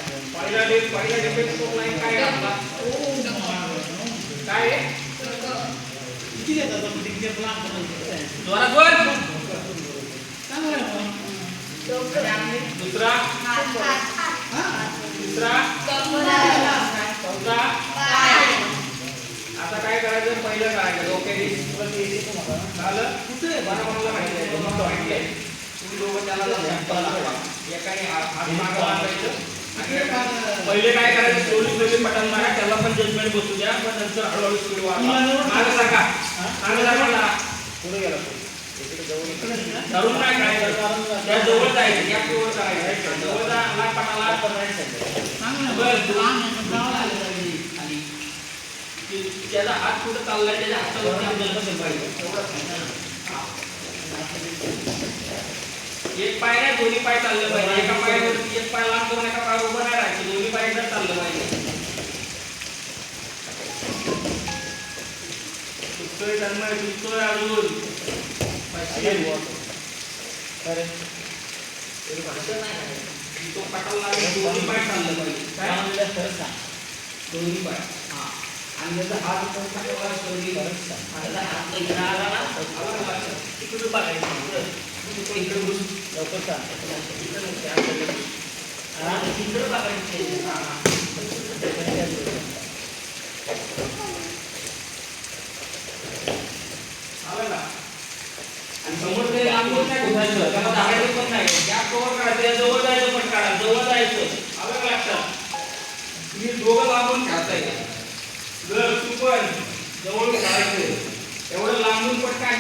पहिला defence line काय घातला काय किती देतात आपण तिथे प्लान जोरात बोल दुसरा तिसरा चौथा आता काय करायचं पहिलं करायचं डोक्याने झालं कुठे बरोबरला माहिती आहे तुम्हाला माहिती आहे तुम्ही दोघं त्याला एकाने हात मागं बांधायचं पहिले काय करायचं स्लोली स्लोली बटन मारा त्याला पण जजमेंट बसू द्या पण नंतर हळूहळू स्पीड वाढवा मागं टाका मागं टाका पुढे गेला धरून नाही करायचं त्या जवळ जायचं या जवळ करायचं जवळ जा लाट पटाला त्याचा हात कुठं चाललाय त्याच्या हातावरती आपल्याला कसं पाहिजे एक पाय नाही दोन्ही पाय चाललं पाहिजे एका पायावरती एक पाय लांब करून एका पाय उभं नाही राहायचं दोन्ही पाय एकदा चाललं पाहिजे सुटतोय तन्मय सुटतोय अजून तो पटाला दोन्ही पाय चाललं पाहिजे काय दोन्ही पाय हा आणि त्याचा हात पण टाकला स्लोली आता हात इकडे आला ना इकडे बघायचं तू इकडे बस लवकर सांग इकडे बघायचं आलं का आणि समोर ते लांबून नाही घुसायचं त्याला धागायचं पण नाही गॅप कव्हर करायचं या जवळ जायचं पण काढा जवळ जायचं आलं का लक्षात तुम्ही दोघं लांबून खेळताय जर तू पण जवळ खेळायचं एवढं लांबून पण काय